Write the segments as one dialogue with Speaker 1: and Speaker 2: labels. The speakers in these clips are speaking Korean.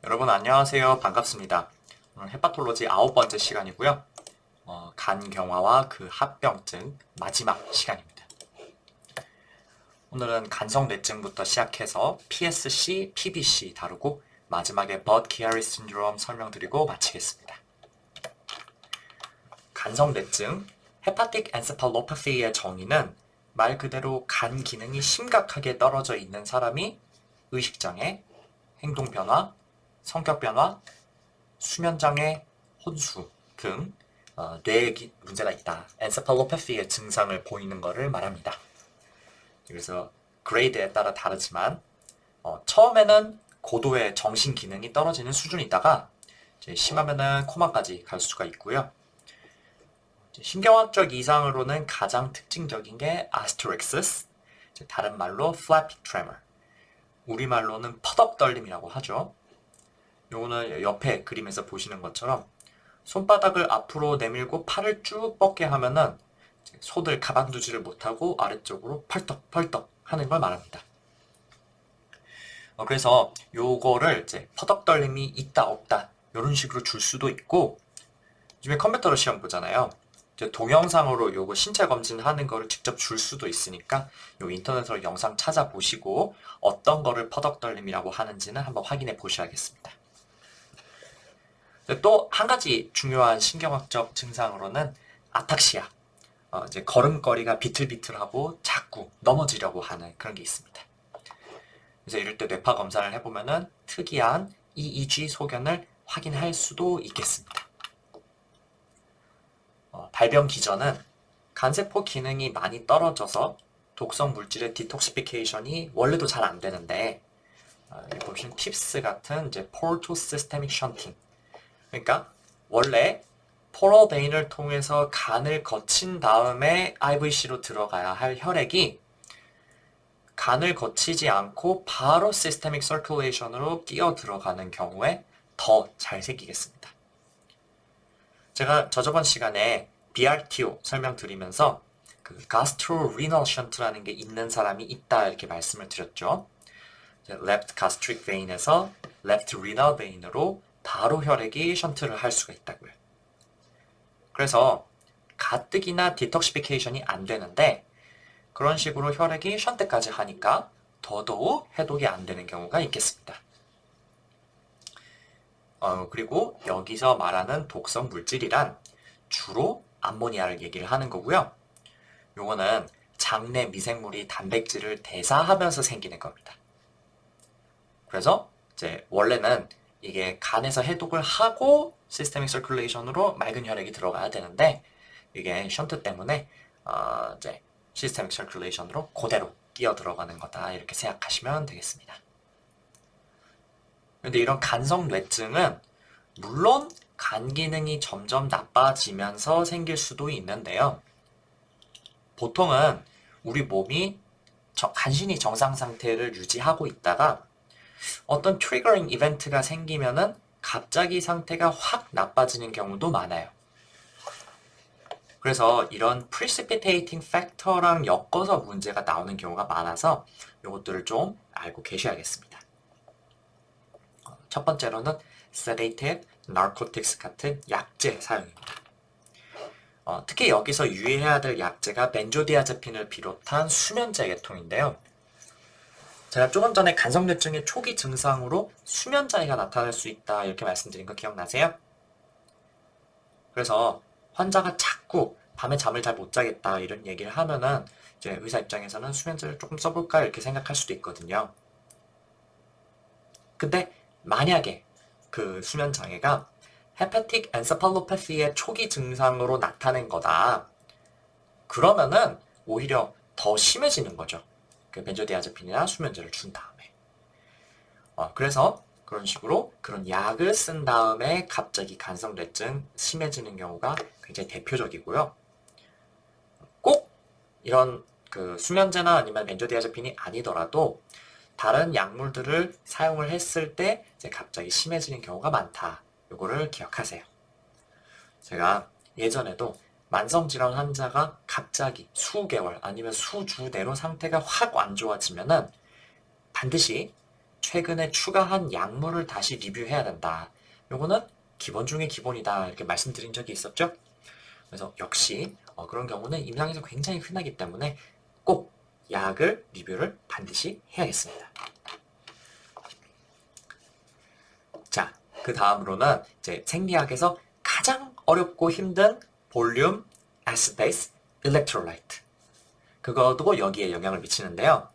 Speaker 1: 여러분 안녕하세요. 반갑습니다. 오늘 헤파톨로지 9번째 시간이고요. 간경화와 그 합병증 마지막 시간입니다. 오늘은 간성뇌증부터 시작해서 PSC, PBC 다루고 마지막에 버드-키아리 신드롬 설명드리고 마치겠습니다. 간성뇌증, 헤파틱 엔세팔로파시의 정의는 말 그대로 간 기능이 심각하게 떨어져 있는 사람이 의식장애, 행동변화, 성격변화, 수면장애, 혼수 등 뇌에 문제가 있다. 엔세팔로패시의 증상을 보이는 것을 말합니다. 그래서 그레이드에 따라 다르지만 처음에는 고도의 정신 기능이 떨어지는 수준이다가 이제 심하면은 코마까지 갈 수가 있고요. 신경학적 이상으로는 가장 특징적인 게 아스테릭시스, 다른 말로 flappy tremor, 우리말로는 퍼덕떨림이라고 하죠. 요거는 옆에 그림에서 보시는 것처럼 손바닥을 앞으로 내밀고 팔을 쭉 뻗게 하면은 손을 가만두지를 못하고 아래쪽으로 펄떡펄떡 하는 걸 말합니다. 그래서 요거를 이제 퍼덕떨림이 있다 없다 이런 식으로 줄 수도 있고, 요즘에 컴퓨터로 시험 보잖아요. 이제 동영상으로 요거 신체 검진하는 거를 직접 줄 수도 있으니까 요 인터넷으로 영상 찾아보시고 어떤 거를 퍼덕떨림이라고 하는지는 한번 확인해 보셔야겠습니다. 또 한 가지 중요한 신경학적 증상으로는 아탁시아, 이제 걸음걸이가 비틀비틀하고 자꾸 넘어지려고 하는 그런 게 있습니다. 그래서 이럴 때 뇌파 검사를 해보면은 특이한 EEG 소견을 확인할 수도 있겠습니다. 발병 기전은 간세포 기능이 많이 떨어져서 독성 물질의 디톡시피케이션이 원래도 잘 안 되는데, 여기 보시면 팁스 같은 이제 포르토 시스테믹 션팅, 그러니까 원래 포럴 베인을 통해서 간을 거친 다음에 IVC로 들어가야 할 혈액이 간을 거치지 않고 바로 시스테믹 서큘레이션으로 끼어 들어가는 경우에 더 잘 생기겠습니다. 제가 저번 시간에 BRTO 설명드리면서 그 gastrorenal shunt라는 게 있는 사람이 있다 이렇게 말씀을 드렸죠. left gastric vein에서 left renal vein으로 바로 혈액이 션트를 할 수가 있다고요. 그래서 가뜩이나 디톡시피케이션이 안 되는데 그런 식으로 혈액이 션트까지 하니까 더더욱 해독이 안 되는 경우가 있겠습니다. 그리고 여기서 말하는 독성 물질이란 주로 암모니아를 얘기를 하는 거고요. 요거는 장내 미생물이 단백질을 대사하면서 생기는 겁니다. 그래서 이제 원래는 이게 간에서 해독을 하고 시스테믹 서큘레이션으로 맑은 혈액이 들어가야 되는데 이게 션트 때문에 이제 시스테믹 서큘레이션으로 그대로 끼어 들어가는 거다 이렇게 생각하시면 되겠습니다. 근데 이런 간성뇌증은 물론 간 기능이 점점 나빠지면서 생길 수도 있는데요. 보통은 우리 몸이 간신히 정상 상태를 유지하고 있다가 어떤 트리거링 이벤트가 생기면은 갑자기 상태가 확 나빠지는 경우도 많아요. 그래서 이런 precipitating factor랑 엮어서 문제가 나오는 경우가 많아서 이것들을 좀 알고 계셔야겠습니다. 첫 번째로는 sedative, narcotics 같은 약제 사용입니다. 특히 여기서 유의해야 될 약제가 벤조디아제핀을 비롯한 수면제 계통인데요. 제가 조금 전에 간성뇌증의 초기 증상으로 수면장애가 나타날 수 있다 이렇게 말씀드린 거 기억나세요? 그래서 환자가 자꾸 밤에 잠을 잘 못 자겠다 이런 얘기를 하면은 이제 의사 입장에서는 수면제를 조금 써볼까 이렇게 생각할 수도 있거든요. 근데 만약에 그 수면장애가 헤파틱 엔세팔로패시의 초기 증상으로 나타낸 거다. 그러면은 오히려 더 심해지는 거죠. 그 벤조디아제핀이나 수면제를 준 다음에. 그래서 그런 식으로 그런 약을 쓴 다음에 갑자기 간성뇌증 심해지는 경우가 굉장히 대표적이고요. 꼭 이런 그 수면제나 아니면 벤조디아제핀이 아니더라도 다른 약물들을 사용을 했을 때 이제 갑자기 심해지는 경우가 많다. 요거를 기억하세요. 제가 예전에도 만성질환 환자가 갑자기 수개월 아니면 수주 내로 상태가 확 안 좋아지면은 반드시 최근에 추가한 약물을 다시 리뷰해야 된다. 요거는 기본 중에 기본이다. 이렇게 말씀드린 적이 있었죠? 그래서 역시 그런 경우는 임상에서 굉장히 흔하기 때문에 꼭 약을 리뷰를 반드시 해야겠습니다. 자, 그 다음으로는 이제 생리학에서 가장 어렵고 힘든 볼륨, acid base, electrolyte. 그것도 여기에 영향을 미치는데요.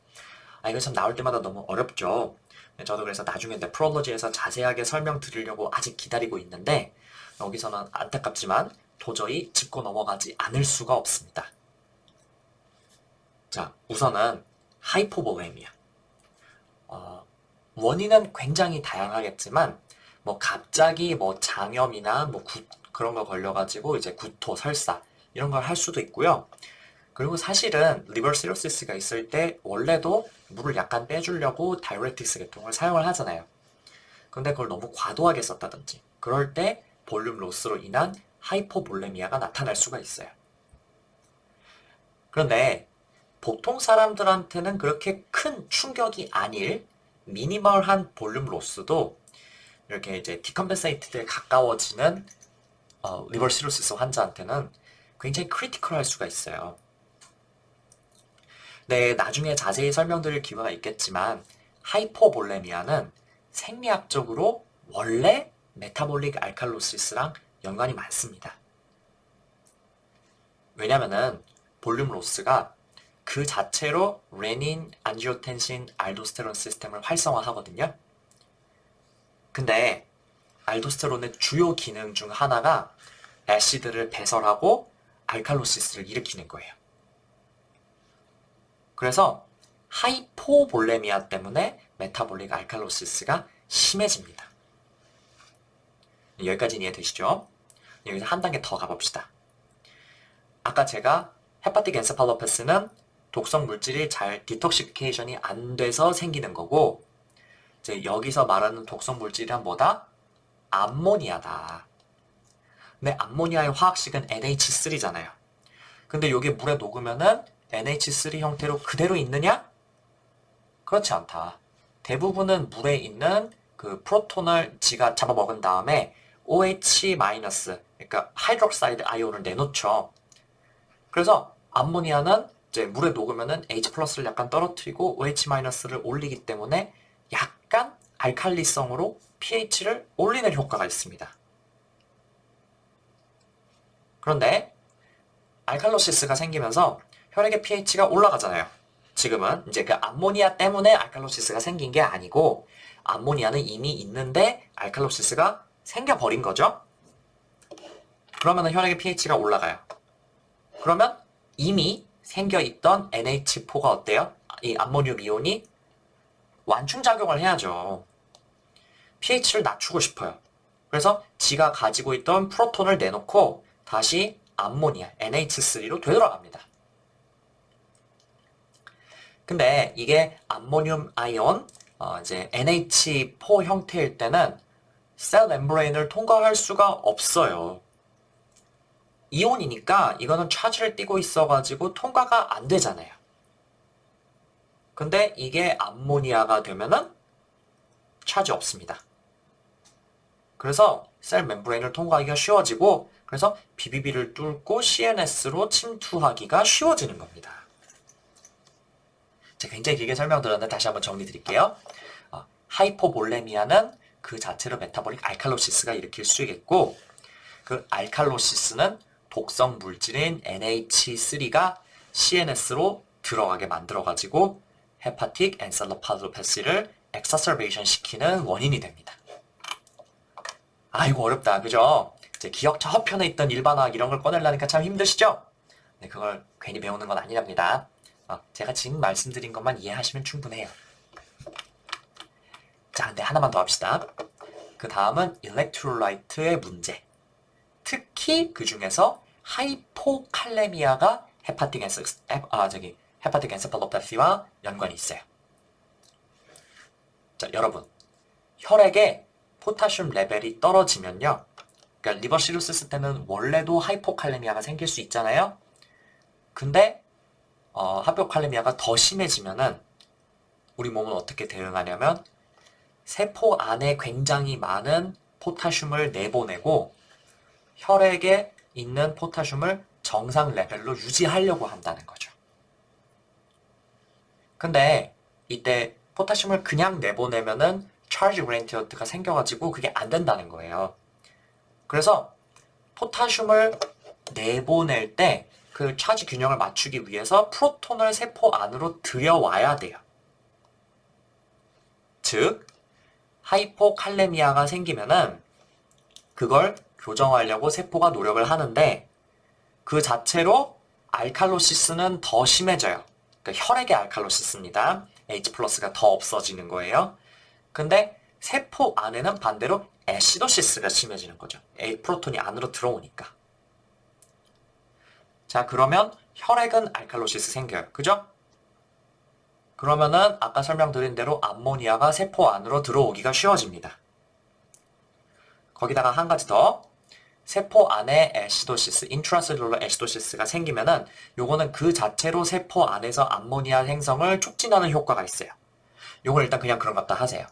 Speaker 1: 이거 참 나올 때마다 너무 어렵죠. 저도 그래서 나중에 네프롤로지에서 자세하게 설명드리려고 아직 기다리고 있는데 여기서는 안타깝지만 도저히 짚고 넘어가지 않을 수가 없습니다. 자, 우선은 하이포볼레미아. 원인은 굉장히 다양하겠지만 뭐 갑자기 뭐 장염이나 뭐 그런 거 걸려가지고 이제 구토, 설사 이런 걸 할 수도 있고요. 그리고 사실은 리버 시로시스가 있을 때 원래도 물을 약간 빼주려고 다이ure틱스 계통을 사용을 하잖아요. 근데 그걸 너무 과도하게 썼다든지 그럴 때 볼륨 로스로 인한 하이포볼레미아가 나타날 수가 있어요. 그런데 보통 사람들한테는 그렇게 큰 충격이 아닐 미니멀한 볼륨 로스도 이렇게 이제 디컴pen세이트에 가까워지는 리버 시로시스 환자한테는 굉장히 크리티컬할 수가 있어요. 네, 나중에 자세히 설명드릴 기회가 있겠지만 하이포볼레미아는 생리학적으로 원래 메타볼릭 알칼로시스랑 연관이 많습니다. 왜냐면은 볼륨 로스가 그 자체로 레닌, 안지오텐신, 알도스테론 시스템을 활성화하거든요. 근데 알도스테론의 주요 기능 중 하나가 애시드를 배설하고 알칼로시스를 일으키는 거예요. 그래서 하이포볼레미아 때문에 메타볼릭 알칼로시스가 심해집니다. 여기까지 이해되시죠? 여기서 한 단계 더 가봅시다. 아까 제가 헤파틱 엔세팔로패스는 독성 물질이 잘 디톡시피케이션이 안 돼서 생기는 거고 이제 여기서 말하는 독성 물질은 뭐다? 암모니아다. 근데 암모니아의 화학식은 NH3잖아요. 근데 이게 물에 녹으면은 NH3 형태로 그대로 있느냐? 그렇지 않다. 대부분은 물에 있는 그 프로톤을 지가 잡아먹은 다음에 OH-, 그러니까 하이드록사이드 아이온을 내놓죠. 그래서 암모니아는 이제 물에 녹으면은 H+를 약간 떨어뜨리고 OH-를 올리기 때문에 약간 알칼리성으로 pH를 올리는 효과가 있습니다. 그런데 알칼로시스가 생기면서 혈액의 pH가 올라가잖아요. 지금은 이제 그 암모니아 때문에 알칼로시스가 생긴 게 아니고 암모니아는 이미 있는데 알칼로시스가 생겨버린 거죠. 그러면 혈액의 pH가 올라가요. 그러면 이미 생겨있던 NH4가 어때요? 이 암모늄 이온이 완충작용을 해야죠. pH를 낮추고 싶어요. 그래서 지가 가지고 있던 프로톤을 내놓고 다시 암모니아, NH3로 되돌아갑니다. 근데 이게 암모늄 아이온, 이제 NH4 형태일 때는 셀 멤브레인을 통과할 수가 없어요. 이온이니까 이거는 차지를 띠고 있어가지고 통과가 안 되잖아요. 근데 이게 암모니아가 되면은 차지 없습니다. 그래서 셀 멤브레인을 통과하기가 쉬워지고 그래서 BBB를 뚫고 CNS로 침투하기가 쉬워지는 겁니다. 제가 굉장히 길게 설명드렸는데 다시 한번 정리 드릴게요. 하이포볼레미아는 그 자체로 메타볼릭 알칼로시스가 일으킬 수 있겠고 그 알칼로시스는 독성 물질인 NH3가 CNS로 들어가게 만들어가지고 헤파틱 엔셀로팔로패시를 엑사서베이션 시키는 원인이 됩니다. 이거 어렵다, 그죠? 이제 기억 저편에 있던 일반화학 이런 걸 꺼내려니까 참 힘드시죠? 네, 그걸 괜히 배우는 건 아니랍니다. 제가 지금 말씀드린 것만 이해하시면 충분해요. 자, 근데 하나만 더 합시다. 그 다음은 일렉트로라이트의 문제. 특히 그 중에서 하이포칼레미아가 헤파틱 엔세팔로패시와 연관이 있어요. 자, 여러분. 혈액에 포타슘 레벨이 떨어지면요. 그러니까 리버 시로시스 때는 원래도 하이포칼레미아가 생길 수 있잖아요. 근데 하이포칼레미아가 더 심해지면은 우리 몸은 어떻게 대응하냐면 세포 안에 굉장히 많은 포타슘을 내보내고 혈액에 있는 포타슘을 정상 레벨로 유지하려고 한다는 거죠. 근데 이때 포타슘을 그냥 내보내면은 차지 그레디언트가 생겨가지고 그게 안 된다는 거예요. 그래서 포타슘을 내보낼 때 그 차지 균형을 맞추기 위해서 프로톤을 세포 안으로 들여와야 돼요. 즉, 하이포칼레미아가 생기면은 그걸 교정하려고 세포가 노력을 하는데 그 자체로 알칼로시스는 더 심해져요. 그러니까 혈액의 알칼로시스입니다. H+가 더 없어지는 거예요. 근데 세포 안에는 반대로 애시도시스가 심해지는 거죠. 프로톤이 안으로 들어오니까. 자, 그러면 혈액은 알칼로시스 생겨요. 그죠? 그러면은 아까 설명드린 대로 암모니아가 세포 안으로 들어오기가 쉬워집니다. 거기다가 한 가지 더. 세포 안에 애시도시스, 인트라셀룰러 애시도시스가 생기면은 요거는 그 자체로 세포 안에서 암모니아 생성을 촉진하는 효과가 있어요. 요걸 일단 그냥 그런 것 같다 하세요.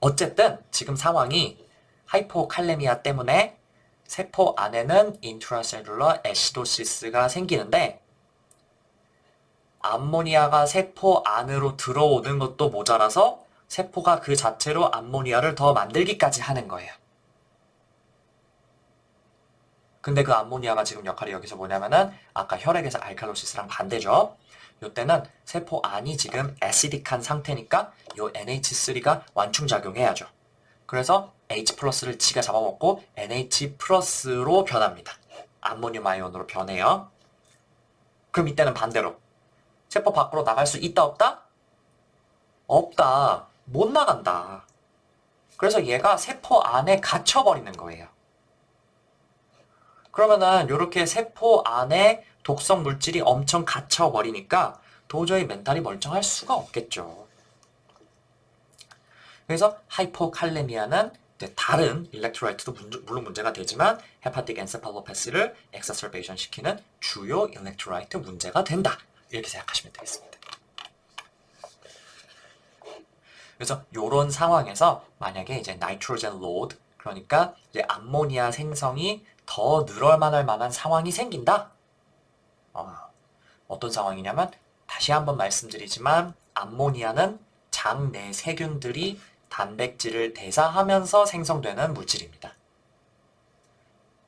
Speaker 1: 어쨌든 지금 상황이 하이포칼레미아 때문에 세포 안에는 인트라셀룰러 애시도시스가 생기는데 암모니아가 세포 안으로 들어오는 것도 모자라서 세포가 그 자체로 암모니아를 더 만들기까지 하는 거예요. 근데 그 암모니아가 지금 역할이 여기서 뭐냐면은 아까 혈액에서 알칼로시스랑 반대죠. 요때는 세포 안이 지금 애시딕한 상태니까 요 NH3가 완충작용해야죠. 그래서 H+를 지가 잡아먹고 NH+로 변합니다. 암모늄 아이온으로 변해요. 그럼 이때는 반대로 세포 밖으로 나갈 수 있다 없다? 없다. 못 나간다. 그래서 얘가 세포 안에 갇혀버리는 거예요. 그러면은 이렇게 세포 안에 독성 물질이 엄청 갇혀버리니까 도저히 멘탈이 멀쩡할 수가 없겠죠. 그래서 하이포칼레미아는 다른 일렉트로라이트도 물론 문제가 되지만 헤파틱 엔세팔로패시를 엑사서베이션 시키는 주요 일렉트로라이트 문제가 된다. 이렇게 생각하시면 되겠습니다. 그래서 이런 상황에서 만약에 이제 나이트로젠 로드, 그러니까 이제 암모니아 생성이 더 늘어날 만한 상황이 생긴다. 어떤 상황이냐면 다시 한번 말씀드리지만 암모니아는 장 내 세균들이 단백질을 대사하면서 생성되는 물질입니다.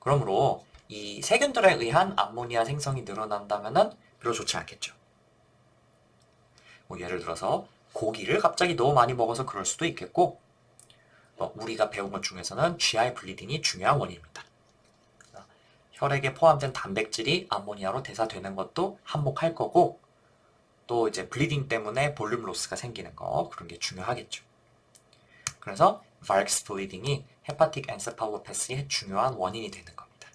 Speaker 1: 그러므로 이 세균들에 의한 암모니아 생성이 늘어난다면 별로 좋지 않겠죠. 뭐 예를 들어서 고기를 갑자기 너무 많이 먹어서 그럴 수도 있겠고 우리가 배운 것 중에서는 GI 블리딩이 중요한 원인입니다. 혈액에 포함된 단백질이 암모니아로 대사되는 것도 한몫할 거고 또 이제 블리딩 때문에 볼륨 로스가 생기는 거 그런 게 중요하겠죠. 그래서 바렉스 블리딩이 헤파틱 엔세팔로패시의 중요한 원인이 되는 겁니다.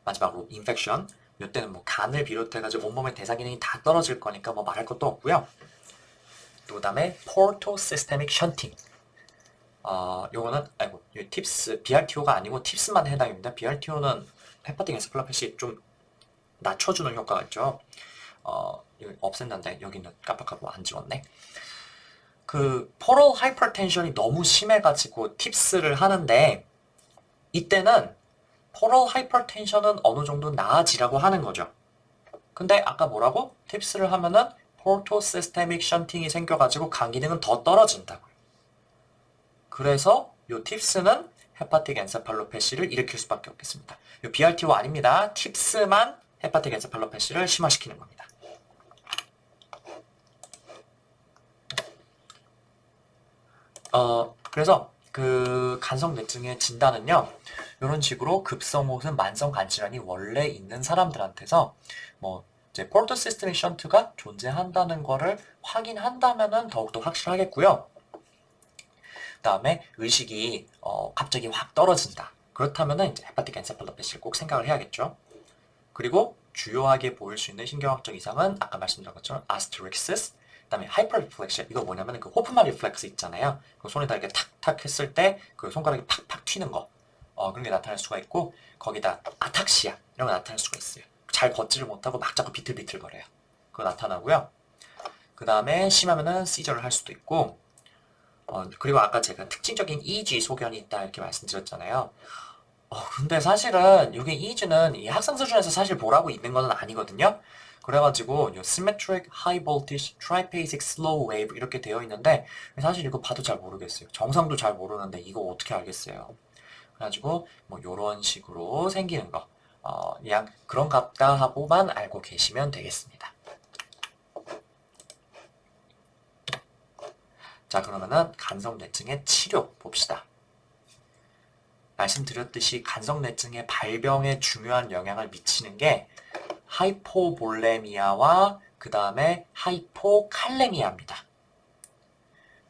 Speaker 1: 마지막으로 인펙션. 이때는 뭐 간을 비롯해가지고 온몸의 대사 기능이 다 떨어질 거니까 뭐 말할 것도 없고요. 또 그다음에 포르토 시스테믹 션팅. 요거는 팁스 BRTO가 아니고 팁스만 해당입니다. BRTO는 헤파틱 엔세팔로패시 좀 낮춰주는 효과가 있죠. 여기 없앴는데 여기는 깜빡하고 안 지웠네. 그 포럴 하이퍼텐션이 너무 심해가지고 팁스를 하는데 이때는 포럴 하이퍼텐션은 어느 정도 나아지라고 하는 거죠. 근데 아까 뭐라고? 팁스를 하면은 포르토 시스테믹 션팅이 생겨가지고 간 기능은 더 떨어진다고요. 그래서 요 팁스는 헤파틱 엔세팔로패시를 일으킬 수밖에 없겠습니다. 요 BRTO 아닙니다. 팁스만 헤파틱 엔세팔로패시를 심화시키는 겁니다. 그래서 그 간성뇌증의 진단은요, 이런 식으로 급성호흡 만성 간질환이 원래 있는 사람들한테서 뭐 이제 포르토 시스테믹 션트가 존재한다는 거를 확인한다면은 더욱더 확실하겠고요. 그다음에 의식이 갑자기 확 떨어진다. 그렇다면은 이제 헤파틱 엔세팔로패시를 꼭 생각을 해야겠죠. 그리고 주요하게 보일 수 있는 신경학적 이상은 아까 말씀드린 것처럼 아스테릭시스, 그다음에 하이퍼 리플렉션. 이거 뭐냐면 그 호프만 리플렉스 있잖아요. 그 손에다 이렇게 탁탁 했을 때 그 손가락이 팍팍 튀는 거. 그런 게 나타날 수가 있고 거기다 아탁시아 이런 거 나타날 수가 있어요. 잘 걷지를 못하고 막 자꾸 비틀비틀거려요. 그거 나타나고요. 그 다음에 심하면은 시저를 할 수도 있고, 그리고 아까 제가 특징적인 EG 소견이 있다 이렇게 말씀드렸잖아요. 근데 사실은 이게 EG는 이 학생 수준에서 사실 보라고 있는 건 아니거든요. 그래가지고 이 Symmetric High Voltage Triphasic Slow Wave 이렇게 되어 있는데 사실 이거 봐도 잘 모르겠어요. 정상도 잘 모르는데 이거 어떻게 알겠어요. 그래가지고 뭐 이런 식으로 생기는 거 그냥 그런 같다 하고만 알고 계시면 되겠습니다. 자, 그러면은 간성뇌증의 치료 봅시다. 말씀드렸듯이 간성뇌증의 발병에 중요한 영향을 미치는 게 하이포볼레미아와 그 다음에 하이포칼레미아입니다.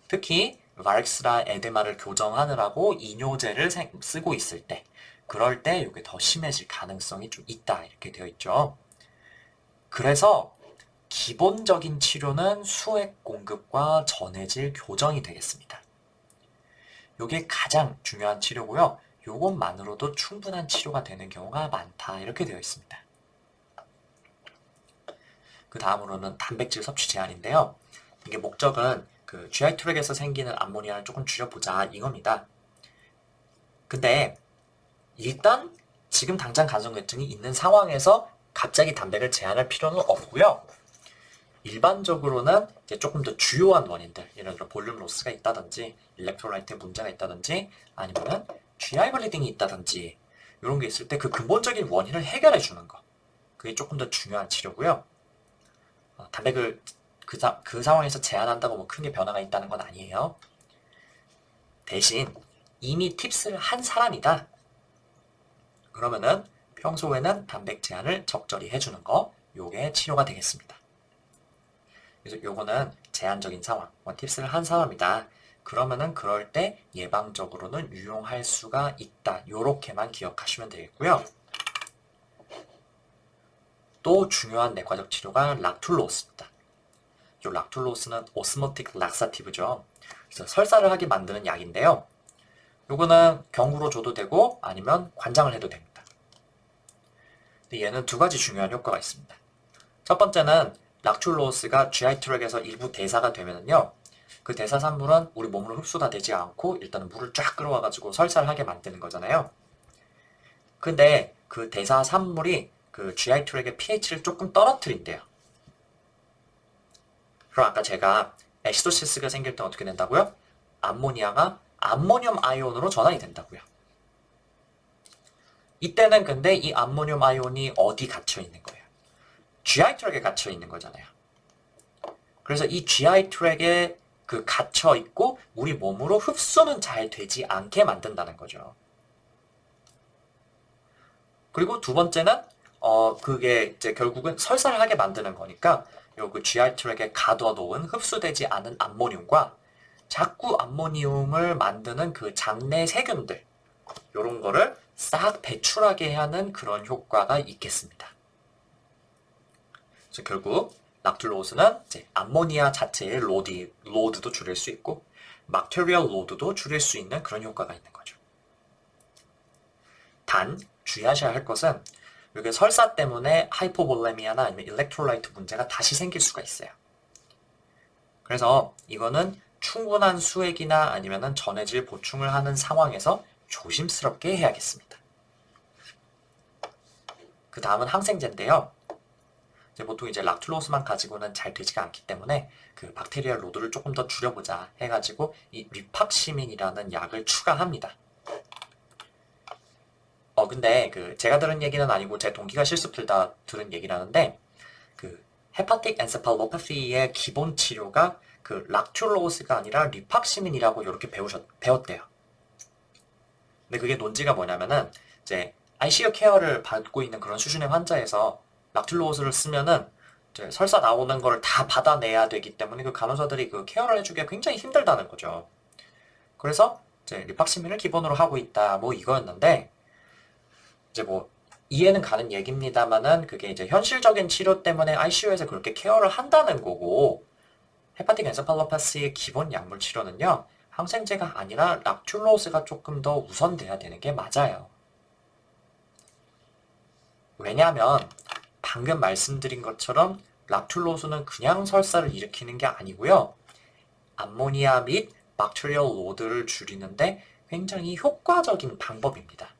Speaker 1: 특히 바렉스라 에데마를 교정하느라고 이뇨제를 쓰고 있을 때 그럴 때 이게 더 심해질 가능성이 좀 있다 이렇게 되어 있죠. 그래서 기본적인 치료는 수액 공급과 전해질 교정이 되겠습니다. 이게 가장 중요한 치료고요. 이것만으로도 충분한 치료가 되는 경우가 많다 이렇게 되어 있습니다. 그 다음으로는 단백질 섭취 제한인데요. 이게 목적은 그 GI 트랙에서 생기는 암모니아를 조금 줄여보자 이겁니다. 근데 일단 지금 당장 간성뇌증이 있는 상황에서 갑자기 단백을 제한할 필요는 없고요. 일반적으로는 이제 조금 더 주요한 원인들, 예를 들어 볼륨 로스가 있다든지, 일렉트로라이트에 문제가 있다든지, 아니면은 GI 블리딩이 있다든지, 이런 게 있을 때 그 근본적인 원인을 해결해 주는 거. 그게 조금 더 중요한 치료고요. 단백을 그 상황에서 제한한다고 뭐 크게 변화가 있다는 건 아니에요. 대신 이미 팁스를 한 사람이다. 그러면은 평소에는 단백 제한을 적절히 해주는 거, 요게 치료가 되겠습니다. 그래서 요거는 제한적인 상황, 팁스를 한 사람이다. 그러면은 그럴 때 예방적으로는 유용할 수가 있다. 요렇게만 기억하시면 되겠고요. 또 중요한 내과적 치료가 락툴로스입니다. 이 락툴로스는 오스모틱 락사티브죠. 그래서 설사를 하게 만드는 약인데요. 요거는 경구로 줘도 되고 아니면 관장을 해도 됩니다. 근데 얘는 두 가지 중요한 효과가 있습니다. 첫 번째는 락툴로스가 GI 트랙에서 일부 대사가 되면은요. 그 대사 산물은 우리 몸으로 흡수가 되지 않고 일단은 물을 쫙 끌어와가지고 설사를 하게 만드는 거잖아요. 근데 그 대사 산물이 그 GI 트랙의 pH를 조금 떨어뜨린대요. 그럼 아까 제가 애시도시스가 생길 때 어떻게 된다고요? 암모니아가 암모늄 아이온으로 전환이 된다고요. 이때는 근데 이 암모늄 아이온이 어디 갇혀 있는 거예요? GI 트랙에 갇혀 있는 거잖아요. 그래서 이 GI 트랙에 그 갇혀 있고 우리 몸으로 흡수는 잘 되지 않게 만든다는 거죠. 그리고 두 번째는 그게 이제 결국은 설사를 하게 만드는 거니까 요 그 GI 트랙에 가둬놓은 흡수되지 않은 암모늄과 자꾸 암모늄을 만드는 그 장내 세균들 요런 거를 싹 배출하게 하는 그런 효과가 있겠습니다. 그래서 결국 락툴로스는 이제 암모니아 자체의 로드도 줄일 수 있고 막테리얼 로드도 줄일 수 있는 그런 효과가 있는 거죠. 단 주의하셔야 할 것은 이게 설사 때문에 하이포볼레미아나 아니면 일렉트로라이트 문제가 다시 생길 수가 있어요. 그래서 이거는 충분한 수액이나 아니면 전해질 보충을 하는 상황에서 조심스럽게 해야겠습니다. 그 다음은 항생제인데요. 보통 이제 락툴로스만 가지고는 잘 되지가 않기 때문에 그 박테리아 로드를 조금 더 줄여보자 해가지고 이 리팍시민이라는 약을 추가합니다. 근데 그 제가 들은 얘기는 아니고 제 동기가 실습 들다 들은 얘기라는데 그 헤파틱 엔세팔로파시의 기본 치료가 그 락툴로스가 아니라 리팍시민이라고 이렇게 배웠대요. 근데 그게 논지가 뭐냐면은 이제 ICU 케어를 받고 있는 그런 수준의 환자에서 락툴로스를 쓰면은 이제 설사 나오는 걸 다 받아내야 되기 때문에 그 간호사들이 그 케어를 해주기가 굉장히 힘들다는 거죠. 그래서 이제 리팍시민을 기본으로 하고 있다 뭐 이거였는데 이제 뭐 이해는 가는 얘기입니다만은 그게 이제 현실적인 치료 때문에 ICU에서 그렇게 케어를 한다는 거고 헤파틱 엔세팔로파시의 기본 약물 치료는요 항생제가 아니라 락툴로스가 조금 더 우선돼야 되는 게 맞아요. 왜냐하면 방금 말씀드린 것처럼 락툴로스는 그냥 설사를 일으키는 게 아니고요. 암모니아 및 박테리얼 로드를 줄이는데 굉장히 효과적인 방법입니다.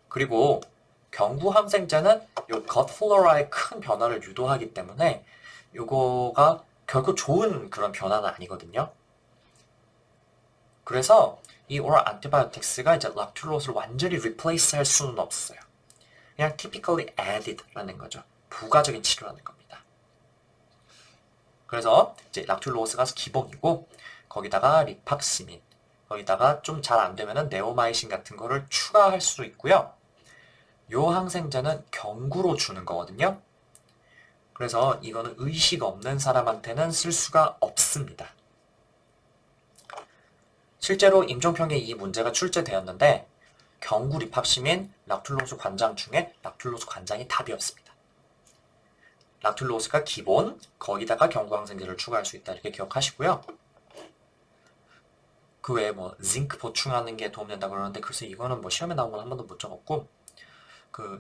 Speaker 1: 그리고 경구 항생제는 이 겉 플로라의 큰 변화를 유도하기 때문에 이거가 결코 좋은 그런 변화는 아니거든요. 그래서 이 오럴 안티바이오틱스가 이제 락툴로스를 완전히 replace 할 수는 없어요. 그냥 typically added라는 거죠. 부가적인 치료라는 겁니다. 그래서 이제 락툴로스가 기본이고 거기다가 리팍시민, 거기다가 좀 잘 안 되면은 네오마이신 같은 거를 추가할 수 있고요. 요 항생제는 경구로 주는 거거든요. 그래서 이거는 의식 없는 사람한테는 쓸 수가 없습니다. 실제로 임종평에 이 문제가 출제되었는데 경구 리팍시민, 락툴로스 관장 중에 락툴로스 관장이 답이었습니다. 락툴로스가 기본, 거기다가 경구 항생제를 추가할 수 있다 이렇게 기억하시고요. 그 외에 뭐 징크 보충하는 게 도움된다 그러는데 글쎄 이거는 뭐 시험에 나온 건 한 번도 못 적었고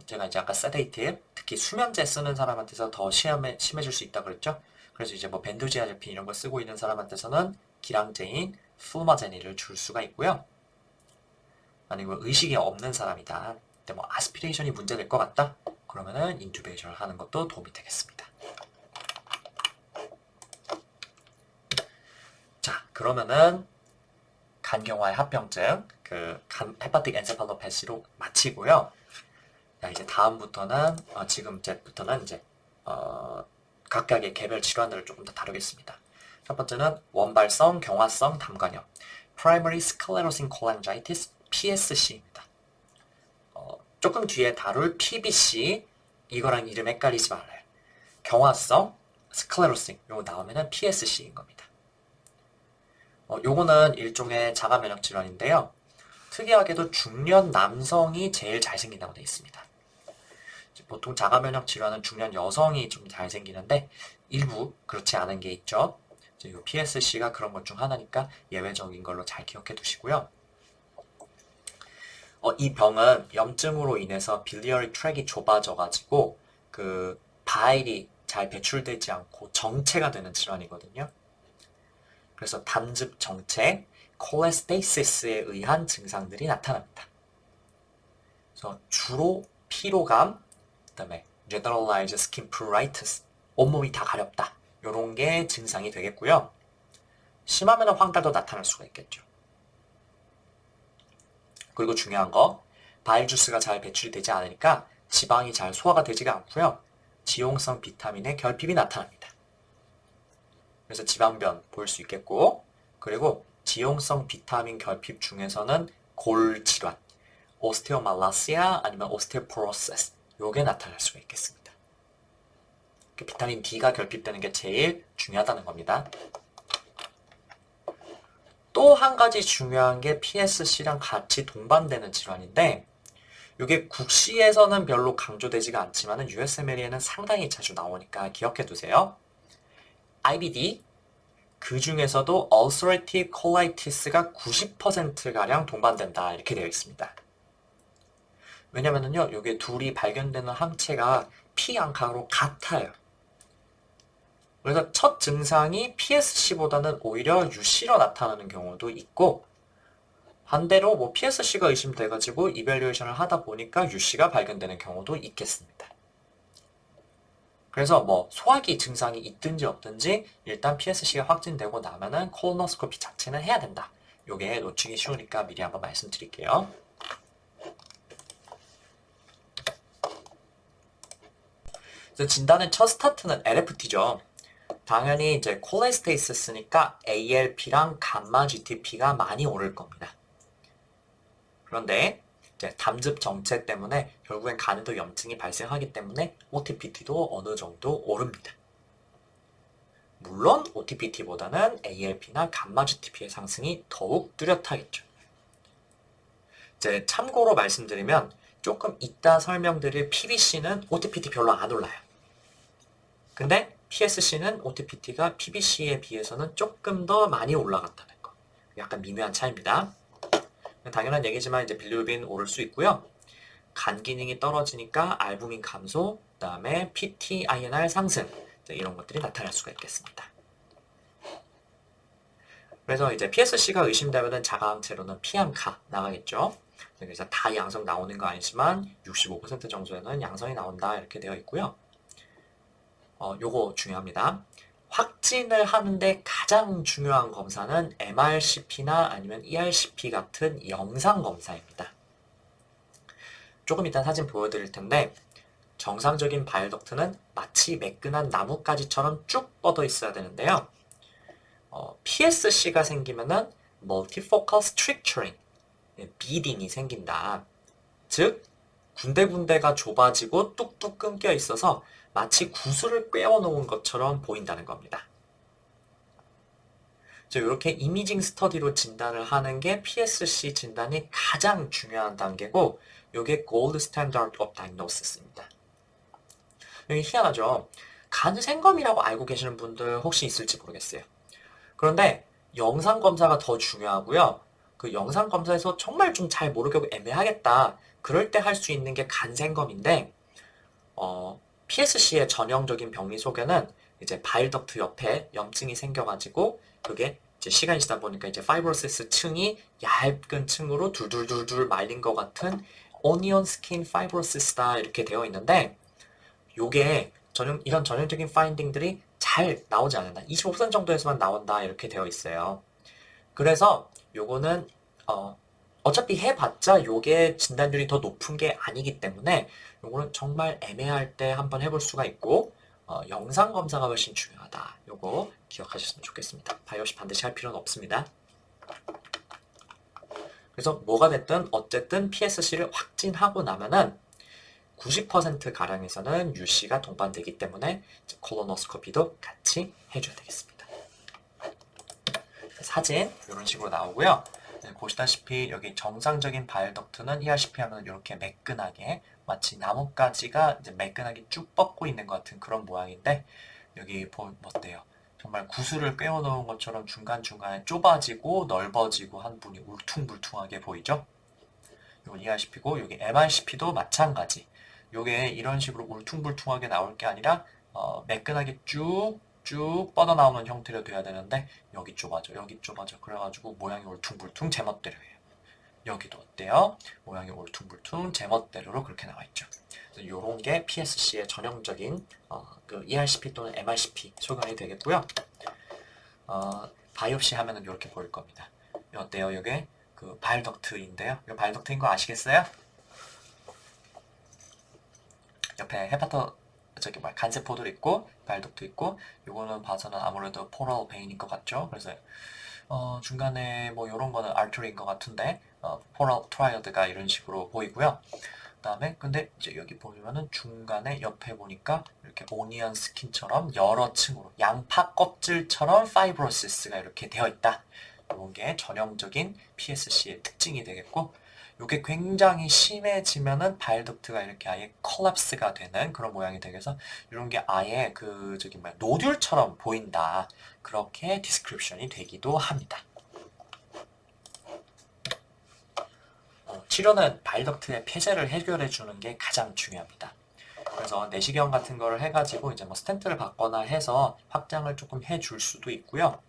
Speaker 1: 제가 이제 아까 세데이티브, 특히 수면제 쓰는 사람한테서 더 심해질 수 있다 그랬죠? 그래서 이제 뭐 벤조디아제핀 이런 거 쓰고 있는 사람한테서는 기량제인 플루마제니를 줄 수가 있고요. 아니면 의식이 없는 사람이다. 근데 뭐 아스피레이션이 문제될 것 같다? 그러면은 인투베이션을 하는 것도 도움이 되겠습니다. 자, 그러면은 간경화의 합병증, 헤파틱 엔세팔로패시로 마치고요. 자, 이제 다음부터는 지금 이제부터는 이제 각각의 개별 질환들을 조금 더 다루겠습니다. 첫 번째는 원발성 경화성 담관염, Primary Sclerosing Cholangitis (PSC)입니다. 조금 뒤에 다룰 PBC 이거랑 이름 헷갈리지 말아요. 경화성 스클레로싱 요거 나오면은 PSC인 겁니다. 요거는 일종의 자가 면역 질환인데요. 특이하게도 중년 남성이 제일 잘 생긴다고 되어 있습니다. 보통 자가 면역 질환은 중년 여성이 좀 잘 생기는데 일부 그렇지 않은 게 있죠. 이 PSC가 그런 것 중 하나니까 예외적인 걸로 잘 기억해 두시고요. 이 병은 염증으로 인해서 빌리어리 트랙이 좁아져가지고 바일이 잘 배출되지 않고 정체가 되는 질환이거든요. 그래서 담즙 정체, 콜레스테이시스에 의한 증상들이 나타납니다. 그래서 주로 피로감, 그다음에 generalized skin pruritus, 온몸이 다 가렵다. 이런 게 증상이 되겠고요. 심하면 황달도 나타날 수가 있겠죠. 그리고 중요한 거, 바일 주스가 잘 배출이 되지 않으니까 지방이 잘 소화가 되지가 않고요. 지용성 비타민의 결핍이 나타납니다. 그래서 지방변 볼 수 있겠고, 그리고 지용성 비타민 결핍 중에서는 골 질환, 오스테오말라시아 아니면 오스테오포로시스 요게 나타날 수가 있겠습니다. 비타민 D가 결핍되는 게 제일 중요하다는 겁니다. 또 한 가지 중요한 게 PSC랑 같이 동반되는 질환인데 이게 국시에서는 별로 강조되지가 않지만 USMLE에는 상당히 자주 나오니까 기억해 두세요. IBD, 그 중에서도 ulcerative colitis가 90%가량 동반된다 이렇게 되어 있습니다. 왜냐면은요, 이게 둘이 발견되는 항체가 P양강으로 같아요. 그래서 첫 증상이 PSC보다는 오히려 UC로 나타나는 경우도 있고 반대로 뭐 PSC가 의심돼가지고 이밸류에이션을 하다 보니까 UC가 발견되는 경우도 있겠습니다. 그래서 뭐 소화기 증상이 있든지 없든지 일단 PSC가 확진되고 나면은 콜로노스코피 자체는 해야 된다. 요게 놓치기 쉬우니까 미리 한번 말씀드릴게요. 진단의 첫 스타트는 LFT죠. 당연히 이제 콜레스테이시스니까 ALP랑 감마 GTP가 많이 오를 겁니다. 그런데 이제 담즙 정체 때문에 결국엔 간에도 염증이 발생하기 때문에 OTPT도 어느 정도 오릅니다. 물론 OTPT보다는 ALP나 감마 GTP의 상승이 더욱 뚜렷하겠죠. 이제 참고로 말씀드리면 조금 이따 설명드릴 PBC는 OTPT 별로 안 올라요. 근데 PSC는 OTPT가 PBC에 비해서는 조금 더 많이 올라간다는 거. 약간 미묘한 차이입니다. 당연한 얘기지만 이제 빌루빈 오를 수 있고요. 간 기능이 떨어지니까 알부민 감소, 다음에 PT, INR 상승 이런 것들이 나타날 수가 있겠습니다. 그래서 이제 PSC가 의심되면은 자가항체로는 P항카 나가겠죠. 그래서 다 양성 나오는 거 아니지만 65% 정도에는 양성이 나온다 이렇게 되어 있고요. 요거 중요합니다. 확진을 하는데 가장 중요한 검사는 MRCP나 아니면 ERCP 같은 영상 검사입니다. 조금 이따 사진 보여드릴 텐데 정상적인 바이오덕트는 마치 매끈한 나뭇가지처럼 쭉 뻗어 있어야 되는데요. PSC가 생기면은 Multifocal Stricturing, 비딩이 생긴다. 즉 군데군데가 좁아지고 뚝뚝 끊겨 있어서 마치 구슬을 꿰어놓은 것처럼 보인다는 겁니다. 이렇게 이미징 스터디로 진단을 하는 게 PSC 진단이 가장 중요한 단계고 이게 Gold Standard of Diagnosis입니다. 여기 희한하죠? 간 생검이라고 알고 계시는 분들 혹시 있을지 모르겠어요. 그런데 영상 검사가 더 중요하고요. 그 영상 검사에서 정말 좀 잘 모르겠고 애매하겠다. 그럴 때 할 수 있는 게 간 생검인데 PSC의 전형적인 병리 소견은 이제 바일덕트 옆에 염증이 생겨가지고 그게 이제 시간이 지나다 보니까 이제 파이브로시스 층이 얇은 층으로 둘둘둘둘 말린 것 같은 오니언 스킨 파이브로시스다 이렇게 되어 있는데 요게 이런 전형적인 파인딩들이 잘 나오지 않는다. 25% 정도에서만 나온다 이렇게 되어 있어요. 그래서 요거는 어차피 해봤자 요게 진단율이 더 높은 게 아니기 때문에 요거는 정말 애매할 때 한번 해볼 수가 있고 영상 검사가 훨씬 중요하다. 요거 기억하셨으면 좋겠습니다. 바이옵시 반드시 할 필요는 없습니다. 그래서 뭐가 됐든 어쨌든 PSC를 확진하고 나면은 90% 가량에서는 UC가 동반되기 때문에 콜로노스코피도 같이 해줘야 되겠습니다. 사진 이런 식으로 나오고요. 보시다시피 여기 정상적인 바이오덕트는 ERCP 하면 이렇게 매끈하게 마치 나뭇가지가 이제 매끈하게 쭉 뻗고 있는 것 같은 그런 모양인데 여기 보면 어때요? 정말 구슬을 꿰어놓은 것처럼 중간중간에 좁아지고 넓어지고 한 분이 울퉁불퉁하게 보이죠? 이건 ERCP고 여기 MRCP도 마찬가지. 요게 이런 식으로 울퉁불퉁하게 나올 게 아니라 매끈하게 쭉쭉 뻗어나오는 형태로 돼야 되는데 여기 좁아져 여기 좁아져 그래가지고 모양이 울퉁불퉁 제멋대로 해요. 여기도 어때요? 모양이 울퉁불퉁 제멋대로로 그렇게 나와있죠. 요런 게 PSC의 전형적인 그 ERCP 또는 MRCP 소견이 되겠고요. 바이옵시 하면은 이렇게 보일 겁니다. 어때요? 요게 그 바일덕트인데요. 이 바일덕트인 거 아시겠어요? 옆에 간세포도 있고 바일덕트 있고 요거는 봐서는 아무래도 포럴 베인인 것 같죠. 그래서 중간에 뭐 요런 거는 알터리인 것 같은데 포럴 트라이어드가 이런 식으로 보이고요. 그다음에 근데 이제 여기 보면은 중간에 옆에 보니까 이렇게 오니언 스킨처럼 여러 층으로 양파 껍질처럼 파이브로시스가 이렇게 되어 있다. 이런 게 전형적인 PSC의 특징이 되겠고 이게 굉장히 심해지면은 바일덕트가 이렇게 아예 콜랩스가 되는 그런 모양이 되겠어 이런 게 아예 노듈처럼 보인다. 그렇게 디스크립션이 되기도 합니다. 치료는 바일덕트의 폐쇄를 해결해 주는 게 가장 중요합니다. 그래서 내시경 같은 거를 해가지고 이제 뭐 스텐트를 받거나 해서 확장을 조금 해줄 수도 있고요.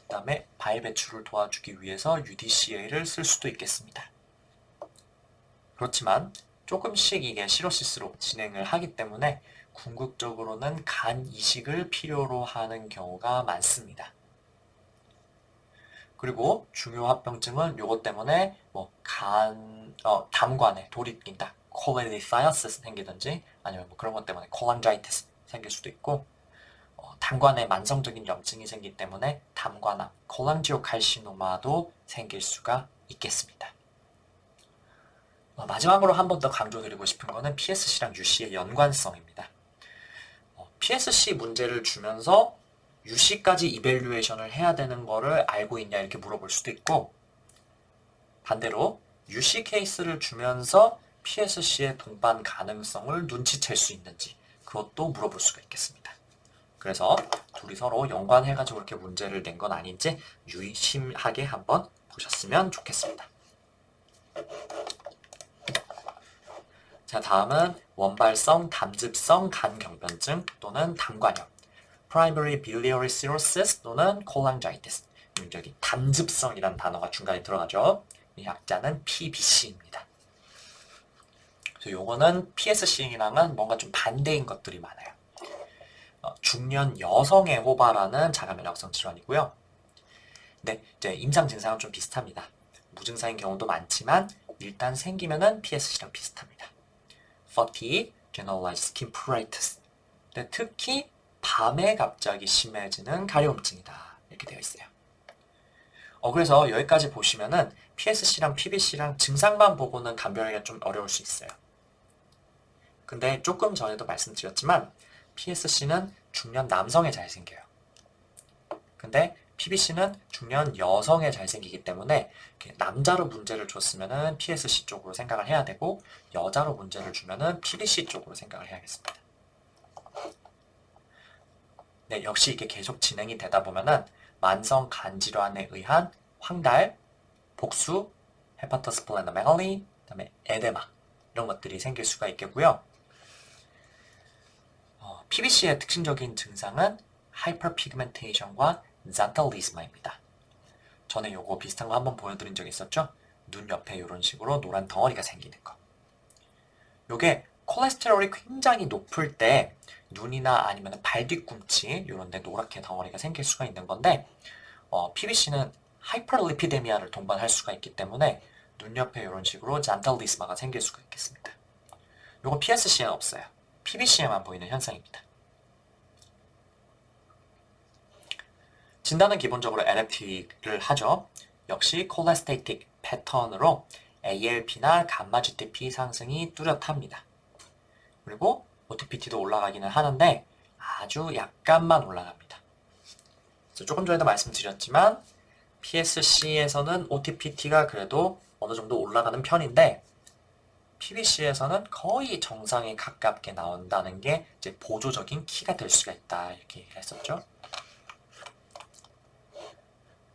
Speaker 1: 그다음에 바일 배출을 도와주기 위해서 UDCA를 쓸 수도 있겠습니다. 그렇지만 조금씩 이게 시로시스로 진행을 하기 때문에 궁극적으로는 간 이식을 필요로 하는 경우가 많습니다. 그리고 중요 합병증은 요것 때문에 담관에 돌이 낀다. 콜레리사이어시스 생기든지 아니면 뭐 그런 것 때문에 콜란자이티스 생길 수도 있고 담관에 만성적인 염증이 생기기 때문에 담관암, 콜랑지오칼시노마도 생길 수가 있겠습니다. 마지막으로 한 번 더 강조드리고 싶은 거는 PSC랑 UC의 연관성입니다. PSC 문제를 주면서 UC까지 이밸류에이션을 해야 되는 거를 알고 있냐 이렇게 물어볼 수도 있고 반대로 UC 케이스를 주면서 PSC의 동반 가능성을 눈치챌 수 있는지 그것도 물어볼 수가 있겠습니다. 그래서 둘이 서로 연관해가지고 이렇게 문제를 낸 건 아닌지 유의심하게 한번 보셨으면 좋겠습니다. 자, 다음은 원발성 담즙성 간경변증 또는 담관염, primary biliary cirrhosis 또는 cholangitis. 여기 담즙성이라는 단어가 중간에 들어가죠. 이 약자는 PBC입니다. 그래서 요거는 PSC랑은 뭔가 좀 반대인 것들이 많아요. 중년 여성의 호발하는 자가면역성 질환이고요. 네, 이제 임상 증상은 좀 비슷합니다. 무증상인 경우도 많지만 일단 생기면은 PSC랑 비슷합니다. fatigue, generalized skin pruritus. 네, 특히 밤에 갑자기 심해지는 가려움증이다. 이렇게 되어 있어요. 그래서 여기까지 보시면은 PSC랑 PBC랑 증상만 보고는 감별하기가 좀 어려울 수 있어요. 근데 조금 전에도 말씀드렸지만 PSC는 중년 남성에 잘 생겨요. 근데 PBC는 중년 여성에 잘 생기기 때문에 남자로 문제를 줬으면은 PSC 쪽으로 생각을 해야 되고 여자로 문제를 주면은 PBC 쪽으로 생각을 해야겠습니다. 네, 역시 이게 계속 진행이 되다 보면은 만성 간 질환에 의한 황달, 복수, 헤파토스플레노메갈리, 그다음에 에데마 이런 것들이 생길 수가 있겠고요. PBC의 특징적인 증상은 하이퍼피그멘테이션과 잔탈리스마입니다. 전에 요거 비슷한 거 한번 보여드린 적 있었죠? 눈 옆에 이런 식으로 노란 덩어리가 생기는 거. 요게 콜레스테롤이 굉장히 높을 때 눈이나 아니면 발 뒤꿈치 이런 데 노랗게 덩어리가 생길 수가 있는 건데 PBC는 하이퍼리피데미아를 동반할 수가 있기 때문에 눈 옆에 이런 식으로 잔탈리스마가 생길 수가 있겠습니다. 요거 PSC에는 없어요. PBC에만 보이는 현상입니다. 진단은 기본적으로 NFT를 하죠. 역시 콜레스테틱 패턴으로 ALP나 감마-GTP 상승이 뚜렷합니다. 그리고 OTPT도 올라가기는 하는데 아주 약간만 올라갑니다. 조금 전에도 말씀드렸지만 PSC에서는 OTPT가 그래도 어느 정도 올라가는 편인데 PBC에서는 거의 정상에 가깝게 나온다는 게 이제 보조적인 키가 될 수가 있다 이렇게 얘기를 했었죠.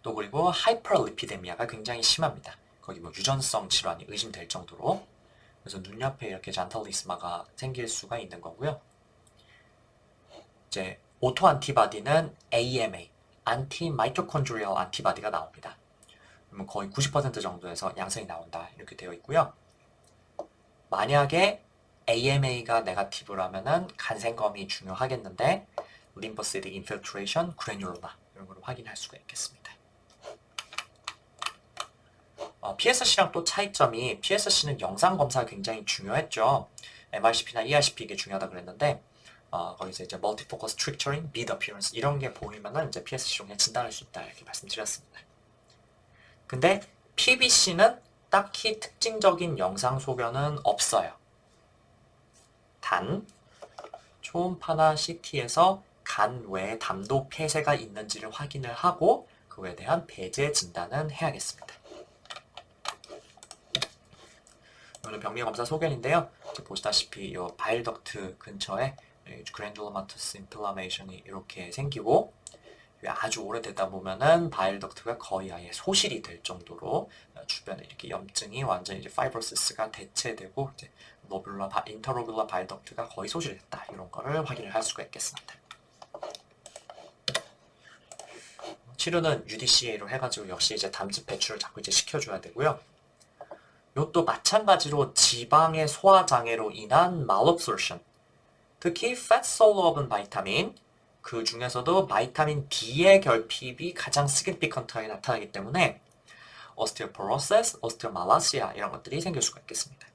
Speaker 1: 또 그리고 하이퍼리피데미아가 굉장히 심합니다. 거기 뭐 유전성 질환이 의심될 정도로. 그래서 눈 옆에 이렇게 잔탈리스마가 생길 수가 있는 거고요. 이제 오토 안티바디는 AMA, 안티 마이토콘드리얼 안티바디가 나옵니다. 그러면 거의 90% 정도에서 양성이 나온다 이렇게 되어 있고요. 만약에 AMA가 네거티브라면은 간생검이 중요하겠는데 림포시틱 인필트레이션, 그래뉴로마 이런 걸 확인할 수가 있겠습니다. PSC랑 또 차이점이 PSC는 영상 검사가 굉장히 중요했죠. MRCP나 ERCP 이게 중요하다 그랬는데 거기서 이제 멀티포커스 트릭처링, 미드 어피어런스 이런 게 보이면은 이제 PSC로 그냥 진단할 수 있다 이렇게 말씀드렸습니다. 근데 PBC는 딱히 특징적인 영상 소견은 없어요. 단 초음파나 CT에서 간 외에 담도 폐쇄가 있는지를 확인을 하고 그거에 대한 배제 진단은 해야겠습니다. 오늘 병리 검사 소견인데요. 보시다시피 이 바일 덕트 근처에 그랜듈로마투스 인플라메이션이 이렇게 생기고 아주 오래되다 보면은 바일 덕트가 거의 아예 소실이 될 정도로 주변에 이렇게 염증이 완전히 이제 파이브로시스가 대체되고 이제 인터로뷸러 바일 덕트가 거의 소실됐다 이런 거를 확인을 할 수가 있겠습니다. 치료는 UDCA로 해가지고 역시 이제 담즙 배출을 자꾸 이제 시켜줘야 되고요. 이것도 마찬가지로 지방의 소화 장애로 인한 malabsorption, 특히 fat soluble 바이타민, 그 중에서도 바이타민 D의 결핍이 가장 significant하게 나타나기 때문에 osteoporosis, osteomalacia 이런 것들이 생길 수가 있겠습니다.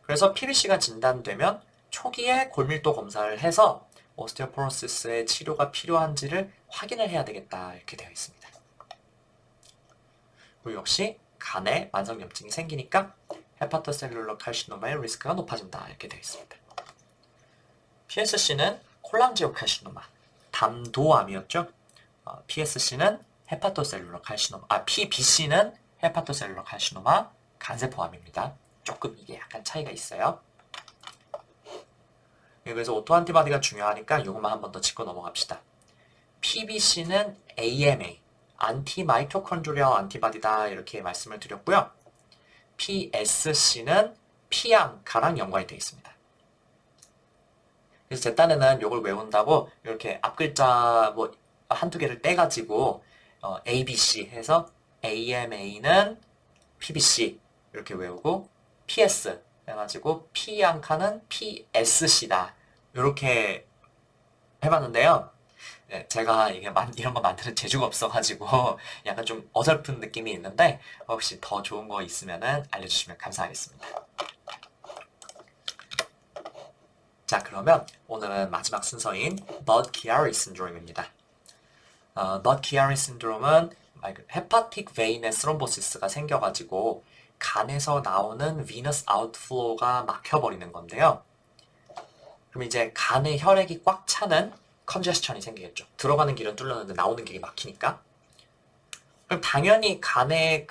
Speaker 1: 그래서 PBC가 진단되면 초기에 골밀도 검사를 해서 오스테오포로시스의 치료가 필요한지를 확인을 해야 되겠다 이렇게 되어 있습니다. 그리고 역시 간에 만성염증이 생기니까 헤파토셀룰러 칼시노마의 리스크가 높아진다 이렇게 되어 있습니다. PSC는 콜랑지오칼시노마, 담도암이었죠. PSC는 헤파토셀룰러 칼시노마, PBC는 헤파토셀룰러 칼시노마, 간세포암입니다. 조금 이게 약간 차이가 있어요. 그래서 오토안티바디가 중요하니까 이것만 한 번 더 짚고 넘어갑시다. PBC는 AMA, 안티마이토콘드리얼 안티바디다 이렇게 말씀을 드렸고요. PSC는 피암카랑 연관이 되어 있습니다. 그래서 제 딴에는 이걸 외운다고 이렇게 앞글자 뭐 한두 개를 떼가지고 ABC 해서 AMA는 PBC 이렇게 외우고 PS 해가지고 피앙카는 PSC다 이렇게 해봤는데요. 네, 제가 이런 거 만드는 재주가 없어가지고 약간 좀 어설픈 느낌이 있는데 혹시 더 좋은 거 있으면 알려주시면 감사하겠습니다. 자, 그러면 오늘은 마지막 순서인 Budd-Chiari 신드롬입니다. Budd-Chiari 신드롬은 헤파틱 베인에 스롬보시스가 생겨가지고 간에서 나오는 venous outflow가 막혀버리는 건데요. 그럼 이제 간에 혈액이 꽉 차는 컨제스천이 생기겠죠. 들어가는 길은 뚫렸는데 나오는 길이 막히니까. 그럼 당연히 간에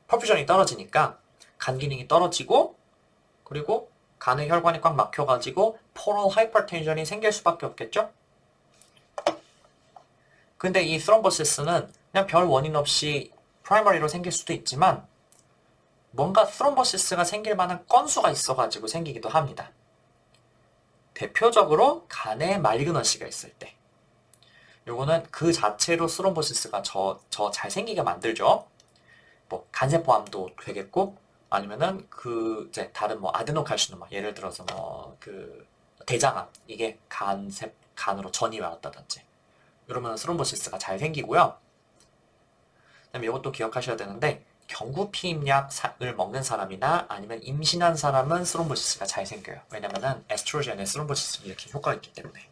Speaker 1: 퍼퓨전이 떨어지니까 간 기능이 떨어지고 그리고 간의 혈관이 꽉 막혀가지고 포럴 하이퍼텐션이 생길 수밖에 없겠죠? 근데 이 스롬보시스는 그냥 별 원인 없이 프라이머리로 생길 수도 있지만 뭔가 스롬보시스가 생길 만한 건수가 있어가지고 생기기도 합니다. 대표적으로 간에 말그너시가 있을 때 요거는 그 자체로 스롬보시스가 잘 생기게 만들죠. 뭐 간세포암도 되겠고 아니면은 이제 다른 아데노칼시노마 예를 들어서 대장암 이게 간으로 전이 왔다든지 이러면 스롬보시스가 잘 생기고요. 그다음에 이것도 기억하셔야 되는데 경구피임약을 먹는 사람이나 아니면 임신한 사람은 스롬보시스가 잘 생겨요. 왜냐면은 에스트로겐에 스롬보시스를 일으키는 효과가 있기 때문에.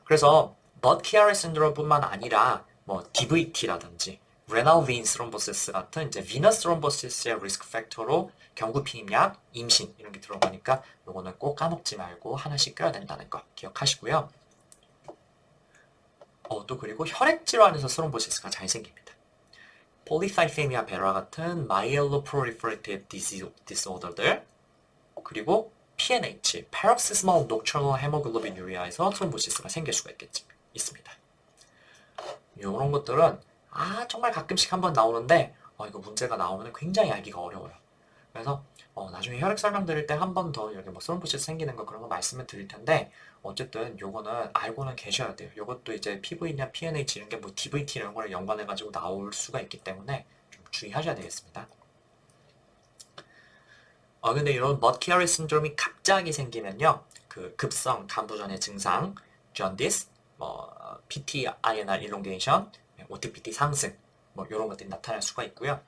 Speaker 1: 그래서 Budd-Chiari 신드롬뿐만 아니라 DVT라든지 레날 빈 스롬보시스 같은 이제 비너스 스롬보시스의 리스크 팩터로 경구피임약, 임신 이런 게 들어가니까 요거는 꼭 까먹지 말고 하나씩 껴야 된다는 거 기억하시고요. 또 그리고 혈액 질환에서 스롬보시스가 잘 생깁니다. 폴리사이세미아 베라 같은 마이엘로프로리퍼레이티브 디스오더들 그리고 PNH, Paroxysmal Nocturnal Hemoglobinuриa에서 스롬보시스가 생길 수가 있습니다. 이런 것들은 정말 가끔씩 한번 나오는데 이거 문제가 나오면 굉장히 알기가 어려워요. 그래서 나중에 혈액 설명 드릴 때 한 번 더 이렇게 스롬보시스 생기는 거 그런 거 말씀을 드릴 텐데 어쨌든 요거는 알고는 계셔야 돼요. 요것도 이제 PV나 PNH 이런 게 DVT 이런 거를 연관해가지고 나올 수가 있기 때문에 좀 주의하셔야 되겠습니다. 근데 이런 Budd-Chiari 신드롬이 갑자기 생기면요, 급성 간부전의 증상, jaundice, PTINR 일롱게이션, OTPT 상승, 이런 것들이 나타날 수가 있고요.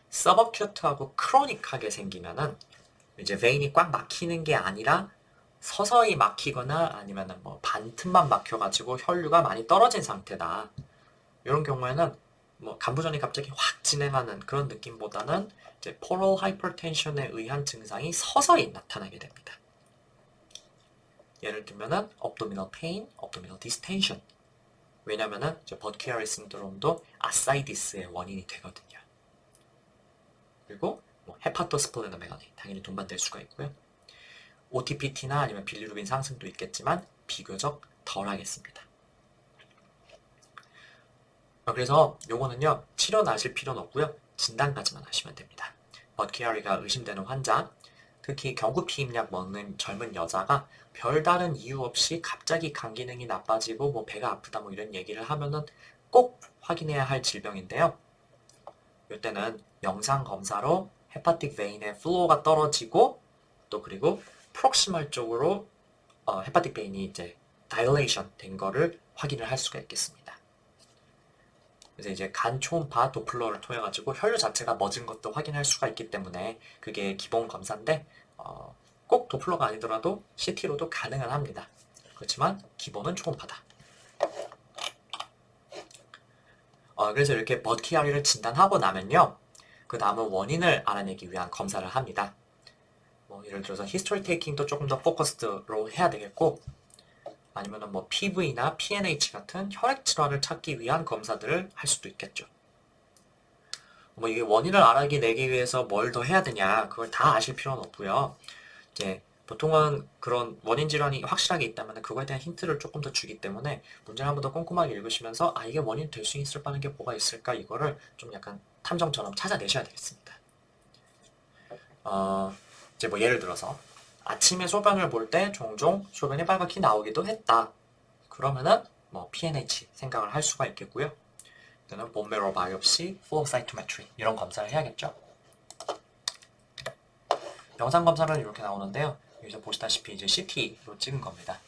Speaker 1: 서브어큐트하고 크로닉하게 생기면은 이제 베인이 꽉 막히는 게 아니라 서서히 막히거나 아니면은 반틈만 막혀가지고 혈류가 많이 떨어진 상태다. 이런 경우에는 간부전이 갑자기 확 진행하는 그런 느낌보다는 이제 포럴 하이퍼텐션에 의한 증상이 서서히 나타나게 됩니다. 예를 들면은 abdominal pain, abdominal distension. 왜냐면은 Budd-Chiari 신드롬도 아사이디스의 원인이 되거든요. 그리고 헤파토스플레노메가니 당연히 동반될 수가 있고요. OTPT나 아니면 빌리루빈 상승도 있겠지만 비교적 덜하겠습니다. 그래서 요거는요 치료는 하실 필요는 없고요 진단까지만 하시면 됩니다. Budd-Chiari가 의심되는 환자, 특히 경구피임약 먹는 젊은 여자가 별다른 이유 없이 갑자기 간 기능이 나빠지고 배가 아프다 이런 얘기를 하면은 꼭 확인해야 할 질병인데요. 이때는 영상 검사로 헤파틱 베인의 플로우가 떨어지고 또 그리고 프록시멀 쪽으로 헤파틱 베인이 이제 다일레이션 된 거를 확인을 할 수가 있겠습니다. 그래서 이제 간 초음파 도플러를 통해 가지고 혈류 자체가 멎은 것도 확인할 수가 있기 때문에 그게 기본 검사인데 꼭 도플러가 아니더라도 CT로도 가능은 합니다. 그렇지만 기본은 초음파다. 그래서 이렇게 Budd-Chiari를 진단하고 나면요, 그 다음은 원인을 알아내기 위한 검사를 합니다. 예를 들어서 히스토리 테이킹도 조금 더 포커스드로 해야 되겠고, 아니면은 PV나 PNH 같은 혈액 질환을 찾기 위한 검사들을 할 수도 있겠죠. 이게 원인을 알아내기 위해서 뭘 더 해야 되냐, 그걸 다 아실 필요는 없고요. 이제 보통은 그런 원인 질환이 확실하게 있다면 그거에 대한 힌트를 조금 더 주기 때문에 문제를 한번 더 꼼꼼하게 읽으시면서 이게 원인 될 수 있을 만한 게 뭐가 있을까 이거를 좀 약간 탐정처럼 찾아내셔야 되겠습니다. 이제 뭐 예를 들어서 아침에 소변을 볼 때 종종 소변이 빨갛게 나오기도 했다. 그러면은 뭐 PNH 생각을 할 수가 있겠고요. 또는 본메로 바이옵시, flow cytometry 이런 검사를 해야겠죠. 영상 검사는 이렇게 나오는데요. 여기서 보시다시피 이제 CT로 찍은 겁니다.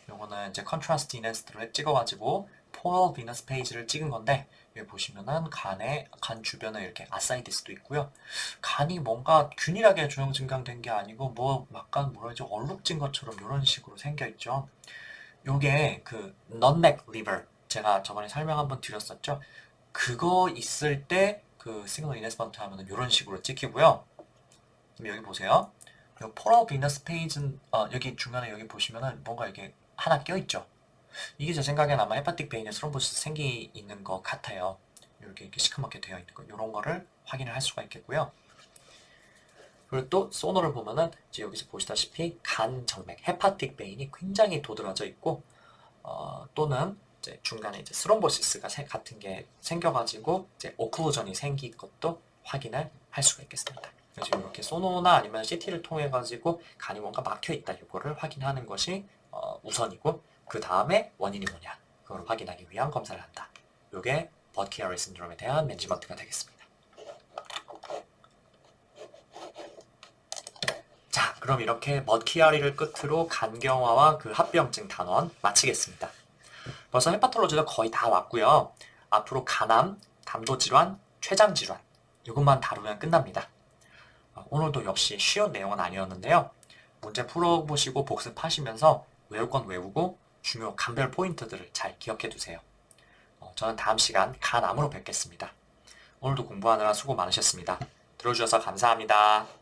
Speaker 1: 요거는 이제 컨트라스트 인핸스드로 찍어가지고 포럴 비너스 페이지를 찍은 건데 여기 보시면은 간 주변에 이렇게 아사이티스도 있고요. 간이 뭔가 균일하게 조형 증강된 게 아니고 뭐 약간 뭐라 하죠, 얼룩진 것처럼 이런 식으로 생겨 있죠. 요게 그 넌맥 리버 제가 저번에 설명 한번 드렸었죠. 그거 있을 때 그 시그널 인핸스먼트 하면은 이런 식으로 찍히고요. 그럼 여기 보세요. 이 포럴 비너스 페이지는 여기 중간에 여기 보시면은 뭔가 이게 하나 껴 있죠. 이게 제 생각엔 아마 헤파틱 베인에 스럼보시스 생기 있는 것 같아요. 이렇게 시커멓게 되어 있는 거, 이런 거를 확인을 할 수가 있겠고요. 그리고 또 소노를 보면은 이제 여기서 보시다시피 간 정맥, 헤파틱 베인이 굉장히 도드라져 있고, 또는 이제 중간에 이제 스럼보시스가 같은 게 생겨가지고 이제 오클루전이 생긴 것도 확인을 할 수가 있겠습니다. 그래서 이렇게 소노나 아니면 CT를 통해 가지고 간이 뭔가 막혀 있다, 이거를 확인하는 것이 우선이고, 그 다음에 원인이 뭐냐, 그걸 확인하기 위한 검사를 한다. 이게 버키아리 신드롬에 대한 매니지먼트가 되겠습니다. 자, 그럼 이렇게 버키아리를 끝으로 간경화와 그 합병증 단원 마치겠습니다. 벌써 헤파톨로지도 거의 다 왔고요. 앞으로 간암, 담도질환, 췌장질환 이것만 다루면 끝납니다. 오늘도 역시 쉬운 내용은 아니었는데요. 문제 풀어보시고 복습하시면서 외울 건 외우고 중요 간별 포인트들을 잘 기억해 두세요. 저는 다음 시간 간암으로 뵙겠습니다. 오늘도 공부하느라 수고 많으셨습니다. 들어주셔서 감사합니다.